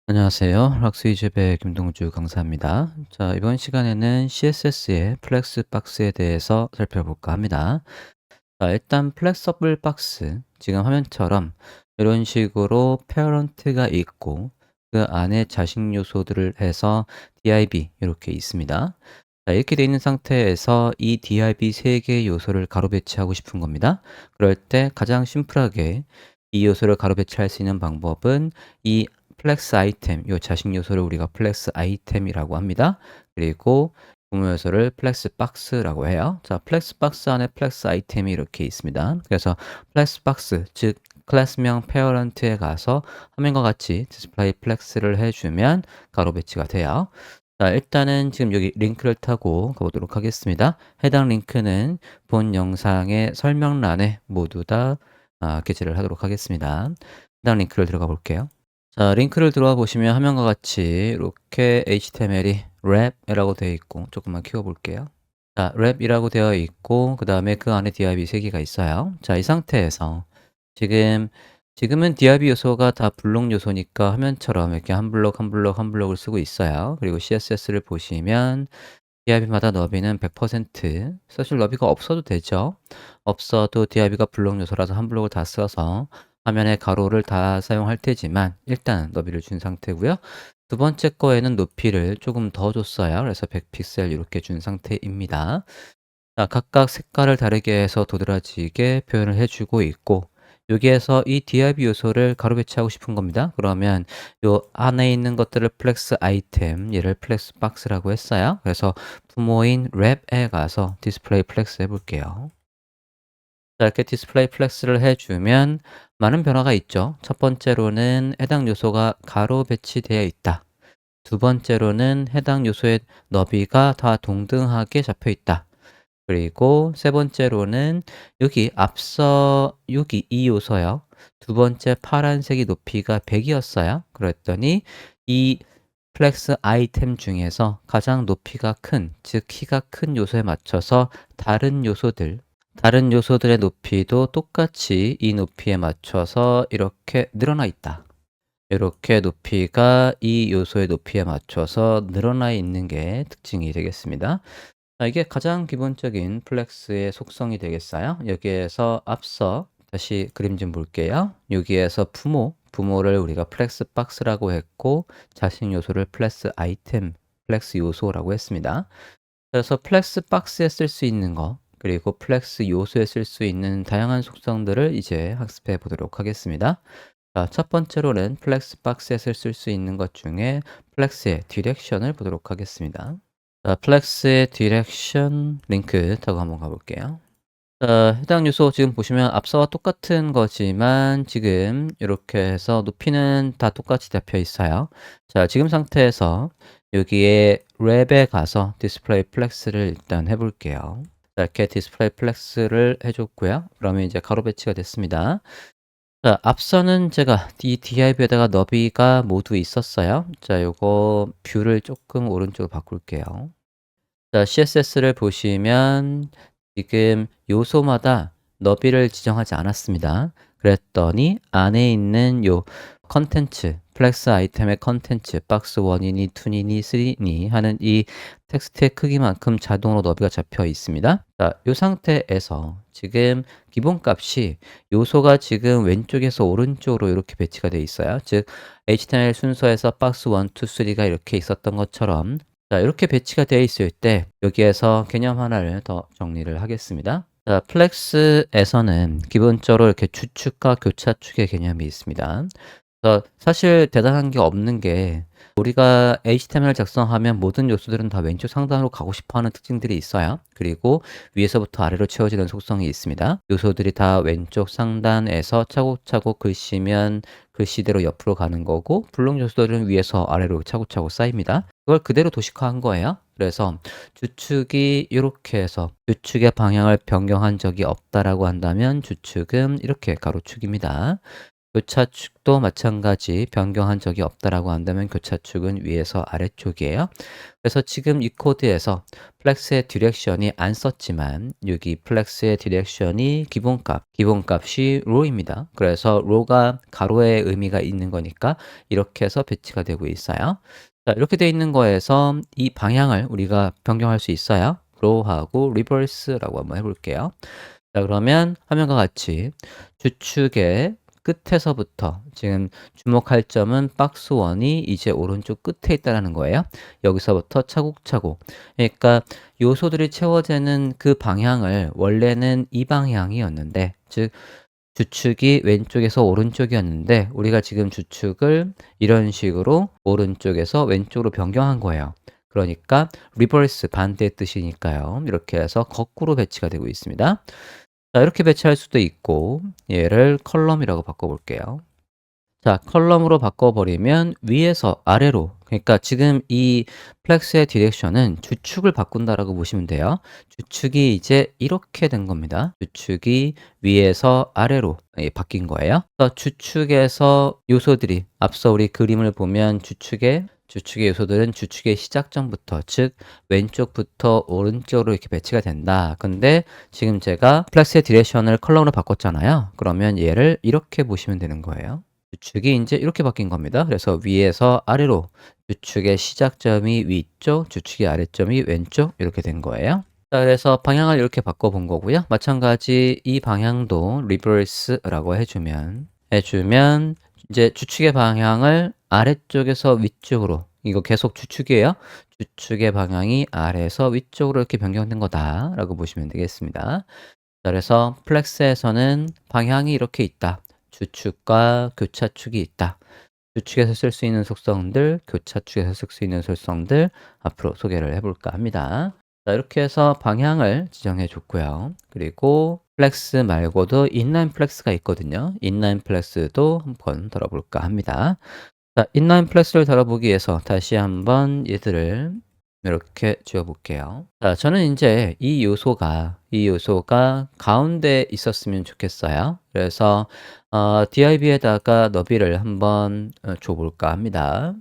안녕하세요. 락스위즈의 김동주 강사입니다. 자, 이번 시간에는 CSS의 플렉스 박스에 대해서 살펴볼까 합니다. 자, 일단 플렉서블 박스, 지금 화면처럼 이런 식으로 페어런트가 있고 그 안에 자식 요소들을 해서 div 이렇게 있습니다. 자, 이렇게 되어 있는 상태에서 이 div 3개의 요소를 가로 배치하고 싶은 겁니다. 그럴 때 가장 심플하게 이 요소를 가로 배치할 수 있는 방법은 이 플렉스 아이템, 이 자식 요소를 우리가 플렉스 아이템이라고 합니다. 그리고 부모 요소를 플렉스 박스라고 해요. 자, 플렉스 박스 안에 플렉스 아이템이 이렇게 있습니다. 그래서 플렉스 박스, 즉 클래스명 페어런트에 가서 화면과 같이 디스플레이 플렉스를 해주면 가로 배치가 돼요. 자, 일단은 지금 여기 링크를 타고 가보도록 하겠습니다. 해당 링크는 본 영상의 설명란에 모두 다 게재를 하도록 하겠습니다. 해당 링크를 들어가 볼게요. 자, 링크를 들어와 보시면 화면과 같이 이렇게 HTML이 랩이라고 되어 있고, 조금만 키워볼게요. 자, 랩이라고 되어 있고, 그 다음에 그 안에 div 3개가 있어요. 자, 이 상태에서 지금은 div 요소가 다 블록 요소니까 화면처럼 이렇게 한 블록 한 블록 한 블록을 쓰고 있어요. 그리고 CSS를 보시면 div마다 너비는 100%, 사실 너비가 없어도 되죠. 없어도 div가 블록 요소라서 한 블록을 다 써서 화면에 가로를 다 사용할 테지만 일단 너비를 준 상태고요. 두 번째 거에는 높이를 조금 더 줬어요. 그래서 100픽셀 이렇게 준 상태입니다. 자, 각각 색깔을 다르게 해서 도드라지게 표현을 해주고 있고, 여기에서 이 div 요소를 가로 배치하고 싶은 겁니다. 그러면 요 안에 있는 것들을 플렉스 아이템, 얘를 플렉스 박스라고 했어요. 그래서 부모인 랩에 가서 디스플레이 플렉스 해볼게요. 자, 이렇게 디스플레이 플렉스를 해주면 많은 변화가 있죠. 첫 번째로는 해당 요소가 가로 배치되어 있다. 두 번째로는 해당 요소의 너비가 다 동등하게 잡혀 있다. 그리고 세 번째로는 여기 이 요소요. 두 번째 파란색이 높이가 100이었어요. 그랬더니 이 플렉스 아이템 중에서 가장 높이가 큰, 즉 키가 큰 요소에 맞춰서 다른 요소들의 높이도 똑같이 이 높이에 맞춰서 이렇게 늘어나 있다. 이렇게 높이가 이 요소의 높이에 맞춰서 늘어나 있는 게 특징이 되겠습니다. 자, 이게 가장 기본적인 플렉스의 속성이 되겠어요. 여기에서 앞서 다시 그림 좀 볼게요. 여기에서 부모를 우리가 플렉스 박스라고 했고, 자식 요소를 플렉스 아이템, 플렉스 요소라고 했습니다. 그래서 플렉스 박스에 쓸 수 있는 거, 그리고 플렉스 요소에 쓸 수 있는 다양한 속성들을 이제 학습해 보도록 하겠습니다. 자, 첫 번째로는 플렉스 박스에 쓸 수 있는 것 중에 플렉스의 디렉션을 보도록 하겠습니다. 자, 플렉스의 디렉션 링크 타고 한번 가볼게요. 자, 해당 요소 지금 보시면 앞서와 똑같은 거지만 지금 이렇게 해서 높이는 다 똑같이 잡혀 있어요. 자, 지금 상태에서 여기에 랩에 가서 디스플레이 플렉스를 일단 해볼게요. 자, 이렇게 디스플레이 플렉스를 해줬고요. 그러면 이제 가로 배치가 됐습니다. 자, 앞서는 제가 이 div에다가 너비가 모두 있었어요. 자, 요거 뷰를 조금 오른쪽으로 바꿀게요. 자, CSS를 보시면 지금 요소마다 너비를 지정하지 않았습니다. 그랬더니 안에 있는 요 컨텐츠, 플렉스 아이템의 컨텐츠, 박스 1이니, 2이니, 3이니 하는 이 텍스트의 크기만큼 자동으로 너비가 잡혀 있습니다. 자, 이 상태에서 지금 기본값이 요소가 지금 왼쪽에서 오른쪽으로 이렇게 배치가 되어 있어요. 즉, HTML 순서에서 박스 1, 2, 3가 이렇게 있었던 것처럼 자, 이렇게 배치가 되어 있을 때 여기에서 개념 하나를 더 정리를 하겠습니다. 자, 플렉스에서는 기본적으로 이렇게 주축과 교차축의 개념이 있습니다. 그래서 사실 대단한 게 없는 게 우리가 HTML 작성하면 모든 요소들은 다 왼쪽 상단으로 가고 싶어 하는 특징들이 있어요. 그리고 위에서부터 아래로 채워지는 속성이 있습니다. 요소들이 다 왼쪽 상단에서 차곡차곡 글씨면 글씨대로 옆으로 가는 거고, 블록 요소들은 위에서 아래로 차곡차곡 쌓입니다. 그걸 그대로 도식화한 거예요. 그래서 주축이 이렇게 해서 주축의 방향을 변경한 적이 없다라고 한다면 주축은 이렇게 가로축입니다. 교차축도 마찬가지 변경한 적이 없다라고 한다면 교차축은 위에서 아래쪽이에요. 그래서 지금 이 코드에서 플렉스의 디렉션이 안 썼지만 여기 플렉스의 디렉션이 기본값이 row입니다. 그래서 row가 가로의 의미가 있는 거니까 이렇게 해서 배치가 되고 있어요. 자, 이렇게 돼 있는 거에서 이 방향을 우리가 변경할 수 있어요. row하고 reverse라고 한번 해볼게요. 자, 그러면 화면과 같이 주축의 끝에서부터 지금 주목할 점은 박스 1이 이제 오른쪽 끝에 있다는 거예요. 여기서부터 차곡차곡. 그러니까 요소들이 채워지는 그 방향을 원래는 이 방향이었는데, 즉 주축이 왼쪽에서 오른쪽이었는데 우리가 지금 주축을 이런 식으로 오른쪽에서 왼쪽으로 변경한 거예요. 그러니까 리버스 반대의 뜻이니까요. 이렇게 해서 거꾸로 배치가 되고 있습니다. 자, 이렇게 배치할 수도 있고 얘를 컬럼이라고 바꿔볼게요. 자, 컬럼으로 바꿔버리면 위에서 아래로, 그러니까 지금 이 플렉스의 디렉션은 주축을 바꾼다라고 보시면 돼요. 주축이 이제 이렇게 된 겁니다. 주축이 위에서 아래로 바뀐 거예요. 그래서 주축에서 요소들이, 앞서 우리 그림을 보면 주축의 요소들은 주축의 시작점부터, 즉 왼쪽부터 오른쪽으로 이렇게 배치가 된다. 근데 지금 제가 플렉스의 디렉션을 컬럼으로 바꿨잖아요. 그러면 얘를 이렇게 보시면 되는 거예요. 주축이 이제 이렇게 바뀐 겁니다. 그래서 위에서 아래로 주축의 시작점이 위쪽, 주축의 아래점이 왼쪽 이렇게 된 거예요. 자, 그래서 방향을 이렇게 바꿔본 거고요. 마찬가지 이 방향도 reverse라고 해주면 이제 주축의 방향을 아래쪽에서 위쪽으로, 이거 계속 주축이에요. 주축의 방향이 아래에서 위쪽으로 이렇게 변경된 거다라고 보시면 되겠습니다. 자, 그래서 플렉스에서는 방향이 이렇게 있다. 주축과 교차축이 있다. 주축에서 쓸 수 있는 속성들, 교차축에서 쓸 수 있는 속성들 앞으로 소개를 해볼까 합니다. 자, 이렇게 해서 방향을 지정해 줬고요. 그리고 플렉스 말고도 인라인 플렉스가 있거든요. 인라인 플렉스도 한번 다뤄볼까 합니다. 자, 인라인 플렉스를 다뤄보기 위해서 다시 한번 얘들을 이렇게 지워볼게요. 자, 저는 이제 이 요소가 가운데 있었으면 좋겠어요. 그래서 div에다가 너비를 한번 줘볼까 합니다.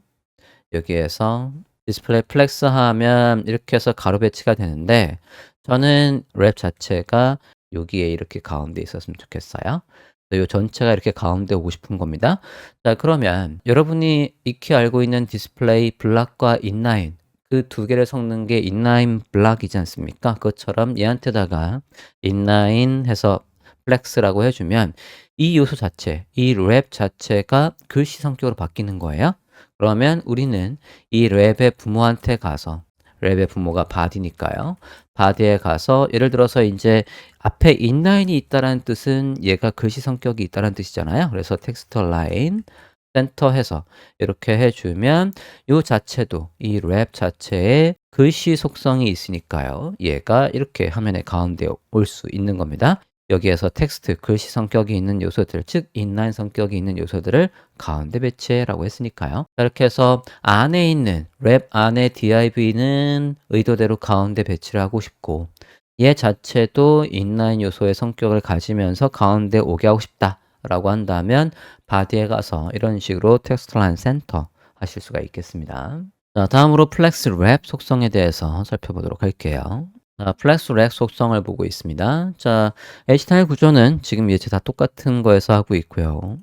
여기에서 디스플레이 플렉스 하면 이렇게 해서 가로 배치가 되는데 저는 랩 자체가 여기에 이렇게 가운데 있었으면 좋겠어요. 이 전체가 이렇게 가운데 오고 싶은 겁니다. 자, 그러면 여러분이 익히 알고 있는 디스플레이 블락과 인라인, 그 두 개를 섞는 게 인라인 블락이지 않습니까? 그것처럼 얘한테다가 인라인 해서 플렉스라고 해주면 이 요소 자체, 이 랩 자체가 글씨 성격으로 바뀌는 거예요. 그러면 우리는 이 랩의 부모한테 가서, 랩의 부모가 바디니까요. 바디에 가서 예를 들어서 이제 앞에 인라인이 있다라는 뜻은 얘가 글씨 성격이 있다라는 뜻이잖아요. 그래서 텍스트 라인 센터 해서 이렇게 해주면 이 자체도 이 랩 자체에 글씨 속성이 있으니까요. 얘가 이렇게 화면의 가운데 올 수 있는 겁니다. 여기에서 텍스트, 글씨 성격이 있는 요소들, 즉 인라인 성격이 있는 요소들을 가운데 배치해라고 했으니까요. 이렇게 해서 안에 있는 랩 안에 div는 의도대로 가운데 배치를 하고 싶고 얘 자체도 인라인 요소의 성격을 가지면서 가운데 오게 하고 싶다 라고 한다면 바디에 가서 이런 식으로 텍스트 라인 센터 하실 수가 있겠습니다. 자, 다음으로 플렉스 랩 속성에 대해서 살펴보도록 할게요. 자, 플렉스 랩 속성을 보고 있습니다. 자, HTML 구조는 지금 예제 다 똑같은 거에서 하고 있고요.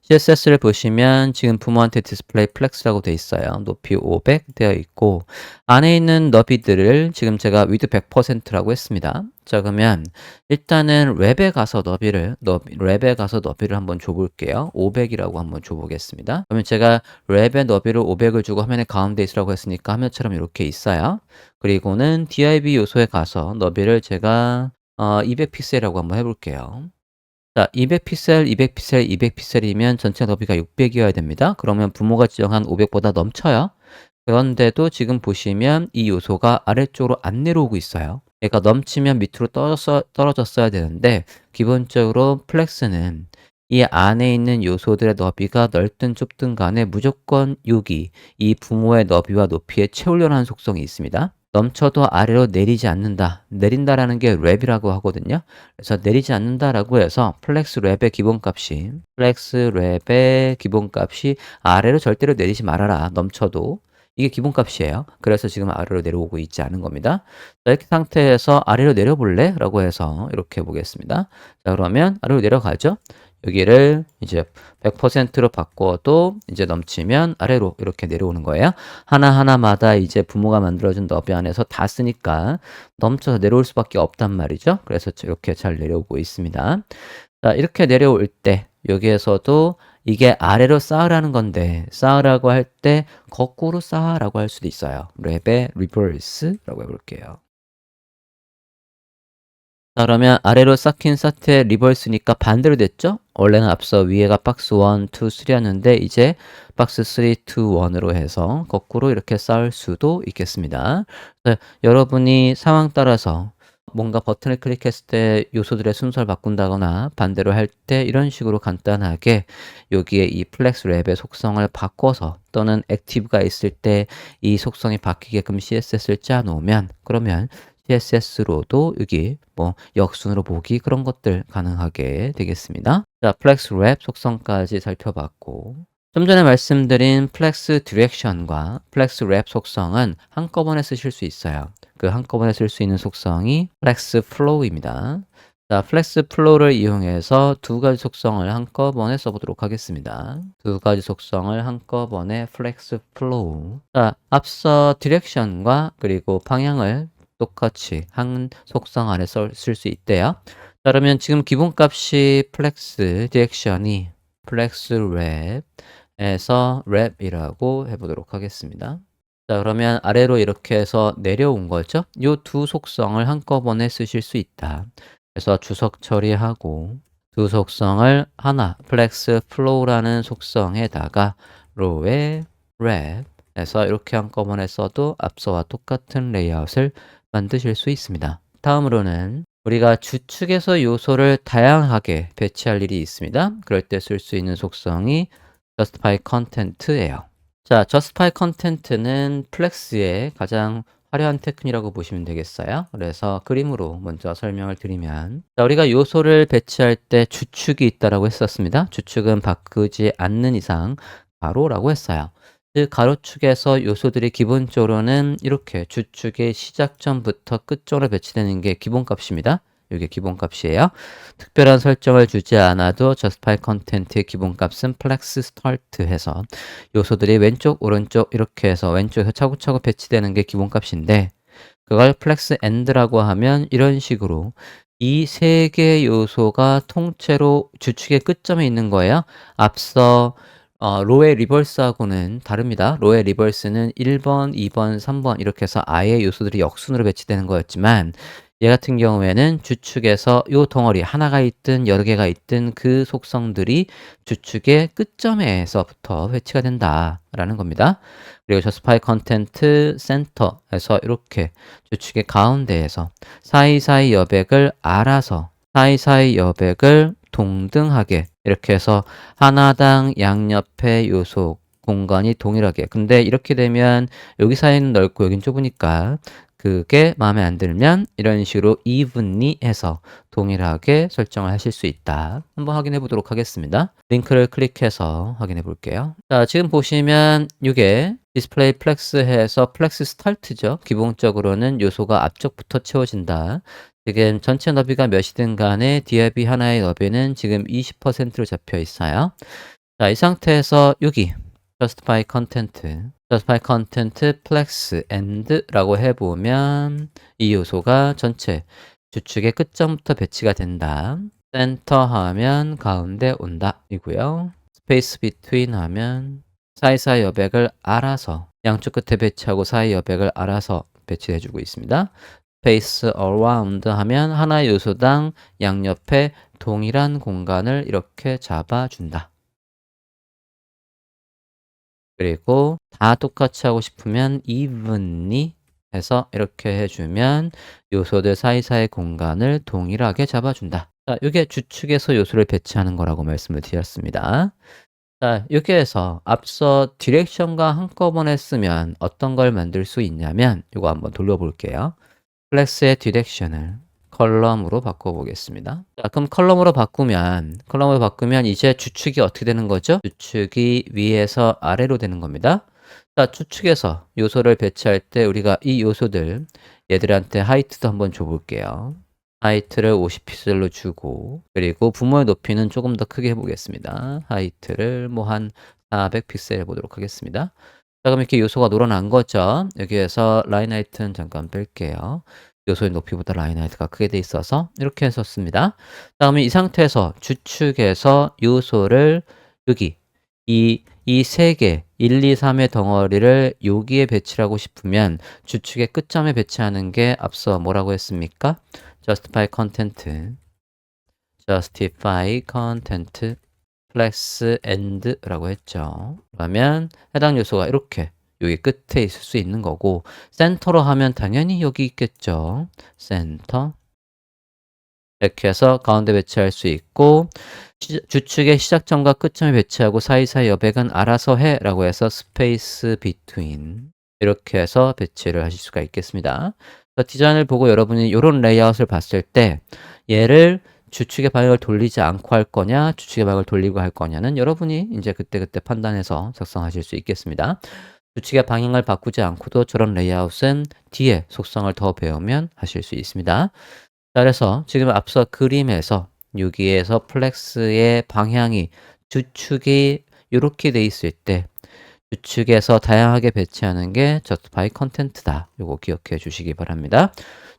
CSS를 보시면 지금 부모한테 디스플레이 플렉스라고 되어 있어요. 높이 500 되어 있고 안에 있는 너비들을 지금 제가 위드 100%라고 했습니다. 자, 그러면 일단은 랩에 가서 너비를 한번 줘볼게요. 500이라고 한번 줘보겠습니다. 그러면 제가 랩의 너비를 500을 주고 화면의 가운데 있으라고 했으니까 화면처럼 이렇게 있어요. 그리고는 div 요소에 가서 너비를 제가 200픽셀이라고 한번 해볼게요. 자, 200픽셀, 200픽셀, 200픽셀이면 전체 너비가 600이어야 됩니다. 그러면 부모가 지정한 500보다 넘쳐요. 그런데도 지금 보시면 이 요소가 아래쪽으로 안 내려오고 있어요. 얘가 넘치면 밑으로 떨어졌어야 되는데 기본적으로 플렉스는 이 안에 있는 요소들의 너비가 넓든 좁든 간에 무조건 여기 이 부모의 너비와 높이에 채우려는 속성이 있습니다. 넘쳐도 아래로 내리지 않는다. 내린다라는 게 랩이라고 하거든요. 그래서 내리지 않는다라고 해서 플렉스 랩의 기본값이 아래로 절대로 내리지 말아라. 넘쳐도. 이게 기본값이에요. 그래서 지금 아래로 내려오고 있지 않은 겁니다. 자, 이렇게 상태에서 아래로 내려볼래? 라고 해서 이렇게 보겠습니다. 자, 그러면 아래로 내려가죠. 여기를 이제 100%로 바꿔도 이제 넘치면 아래로 이렇게 내려오는 거예요. 하나하나마다 이제 부모가 만들어준 너비 안에서 다 쓰니까 넘쳐서 내려올 수밖에 없단 말이죠. 그래서 이렇게 잘 내려오고 있습니다. 자, 이렇게 내려올 때 여기에서도 이게 아래로 쌓으라는 건데 쌓으라고 할 때 거꾸로 쌓아라고 할 수도 있어요. 랩의 리버스라고 해볼게요. 자, 그러면 아래로 쌓긴 사태 리버스니까 반대로 됐죠? 원래는 앞서 위에가 박스 1, 2, 3였는데 이제 박스 3, 2, 1으로 해서 거꾸로 이렇게 쌓을 수도 있겠습니다. 여러분이 상황 따라서 뭔가 버튼을 클릭했을 때 요소들의 순서를 바꾼다거나 반대로 할 때 이런 식으로 간단하게 여기에 이 플렉스 랩의 속성을 바꿔서 또는 액티브가 있을 때 이 속성이 바뀌게끔 CSS를 짜 놓으면 그러면 CSS로도 여기 뭐 역순으로 보기 그런 것들 가능하게 되겠습니다. 자, 플렉스 랩 속성까지 살펴봤고 좀 전에 말씀드린 플렉스 디렉션과 플렉스 랩 속성은 한꺼번에 쓰실 수 있어요. 그 한꺼번에 쓸 수 있는 속성이 플렉스 플로우입니다. 자, 플렉스 플로우를 이용해서 두 가지 속성을 한꺼번에 써보도록 하겠습니다. 두 가지 속성을 한꺼번에 플렉스 플로우. 자, 앞서 디렉션과 그리고 방향을 똑같이 한 속성 안에 쓸 수 있대요. 자, 그러면 지금 기본값이 플렉스 디렉션이 플렉스 랩에서 랩이라고 해보도록 하겠습니다. 자, 그러면 아래로 이렇게 해서 내려온 거죠. 이 두 속성을 한꺼번에 쓰실 수 있다. 그래서 주석 처리하고 두 속성을 하나, 플렉스 플로우라는 속성에다가 로의 랩에서 이렇게 한꺼번에 써도 앞서와 똑같은 레이아웃을 만드실 수 있습니다. 다음으로는 우리가 주축에서 요소를 다양하게 배치할 일이 있습니다. 그럴 때 쓸 수 있는 속성이 justify content예요. 자, justify content는 플렉스의 가장 화려한 테크닉이라고 보시면 되겠어요. 그래서 그림으로 먼저 설명을 드리면 자, 우리가 요소를 배치할 때 주축이 있다라고 했었습니다. 주축은 바꾸지 않는 이상 가로라고 했어요. 그 가로축에서 요소들이 기본적으로는 이렇게 주축의 시작점부터 끝점으로 배치되는 게 기본값입니다. 이게 기본값이에요. 특별한 설정을 주지 않아도 justify content의 기본값은 flex start 해서 요소들이 왼쪽, 오른쪽 이렇게 해서 왼쪽에서 차곡차곡 배치되는 게 기본값인데 그걸 flex end라고 하면 이런 식으로 이 세 개의 요소가 통째로 주축의 끝점에 있는 거예요. 앞서 로의 리버스하고는 다릅니다. 로의 리버스는 1번, 2번, 3번 이렇게 해서 아예 요소들이 역순으로 배치되는 거였지만 얘 같은 경우에는 주축에서 요 덩어리 하나가 있든 여러 개가 있든 그 속성들이 주축의 끝점에서부터 배치가 된다라는 겁니다. 그리고 justify content center에서 이렇게 주축의 가운데에서 사이사이 여백을 알아서 사이사이 여백을 동등하게 이렇게 해서 하나당 양옆의 요소 공간이 동일하게 근데 이렇게 되면 여기 사이는 넓고 여긴 좁으니까 그게 마음에 안 들면 이런 식으로 evenly 해서 동일하게 설정을 하실 수 있다. 한번 확인해 보도록 하겠습니다. 링크를 클릭해서 확인해 볼게요. 자, 지금 보시면 이게 디스플레이 플렉스 해서 플렉스 스타트죠. 기본적으로는 요소가 앞쪽부터 채워진다. 지금 전체 너비가 몇이든 간에 디아비 하나의 너비는 지금 20%로 잡혀 있어요. 자, 이 상태에서 여기 justify content flex end라고 해보면 이 요소가 전체 주축의 끝점부터 배치가 된다. center 하면 가운데 온다 이고요. space between 하면 사이사이 여백을 알아서 양쪽 끝에 배치하고 사이 여백을 알아서 배치해 주고 있습니다. space around 하면 하나의 요소당 양옆에 동일한 공간을 이렇게 잡아준다. 그리고 다 똑같이 하고 싶으면 evenly 해서 이렇게 해주면 요소들 사이사이 공간을 동일하게 잡아준다. 자, 이게 주축에서 요소를 배치하는 거라고 말씀을 드렸습니다. 자, 여기에서 앞서 디렉션과 한꺼번에 쓰면 어떤 걸 만들 수 있냐면 이거 한번 돌려볼게요. 클래스의 디렉션을 컬럼으로 바꿔보겠습니다. 자, 그럼 컬럼으로 바꾸면 이제 주축이 어떻게 되는 거죠? 주축이 위에서 아래로 되는 겁니다. 자, 주축에서 요소를 배치할 때 우리가 이 요소들 얘들한테 하이트도 한번 줘볼게요. 하이트를 50픽셀로 주고, 그리고 부모의 높이는 조금 더 크게 해보겠습니다. 하이트를 뭐 한 400픽셀 해보도록 하겠습니다. 자, 그럼 이렇게 요소가 늘어난 거죠. 여기에서 라인 하이트는 잠깐 뺄게요. 요소의 높이보다 라인 하이트가 크게 돼 있어서 이렇게 했었습니다. 다음에 이 상태에서 주축에서 요소를 여기 이 세 개, 1, 2, 3의 덩어리를 여기에 배치를 하고 싶으면 주축의 끝점에 배치하는 게 앞서 뭐라고 했습니까? justify content 플렉스 end라고 했죠. 그러면 해당 요소가 이렇게 여기 끝에 있을 수 있는 거고, 센터로 하면 당연히 여기 있겠죠. 센터. 이렇게 해서 가운데 배치할 수 있고, 주축의 시작점과 끝점에 배치하고 사이사이 여백은 알아서 해 라고 해서 스페이스 비트윈 이렇게 해서 배치를 하실 수가 있겠습니다. 디자인을 보고 여러분이 이런 레이아웃을 봤을 때 얘를 주축의 방향을 돌리지 않고 할 거냐, 주축의 방향을 돌리고 할 거냐는 여러분이 이제 그때그때 판단해서 작성하실 수 있겠습니다. 주축의 방향을 바꾸지 않고도 저런 레이아웃은 뒤에 속성을 더 배우면 하실 수 있습니다. 자, 그래서 지금 앞서 그림에서 여기에서 플렉스의 방향이 주축이 이렇게 돼 있을 때 주축에서 다양하게 배치하는 게 justify content다. 요거 기억해 주시기 바랍니다.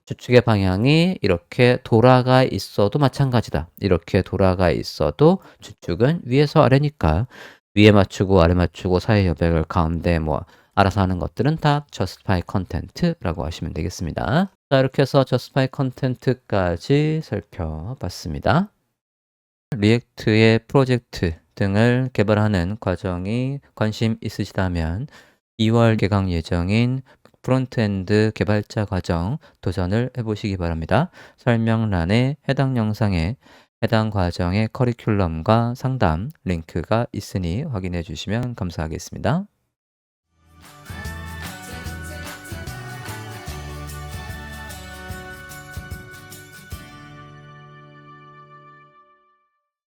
주축의 방향이 이렇게 돌아가 있어도 마찬가지다. 이렇게 돌아가 있어도 주축은 위에서 아래니까 위에 맞추고 아래 맞추고 사이 여백을 가운데 뭐 알아서 하는 것들은 다 justify content라고 하시면 되겠습니다. 자, 이렇게 해서 justify content까지 살펴봤습니다. 리액트의 프로젝트 등을 개발하는 과정이 관심 있으시다면 2월 개강 예정인 프론트엔드 개발자 과정 도전을 해보시기 바랍니다. 설명란에 해당 영상에 해당 과정의 커리큘럼과 상담 링크가 있으니 확인해 주시면 감사하겠습니다.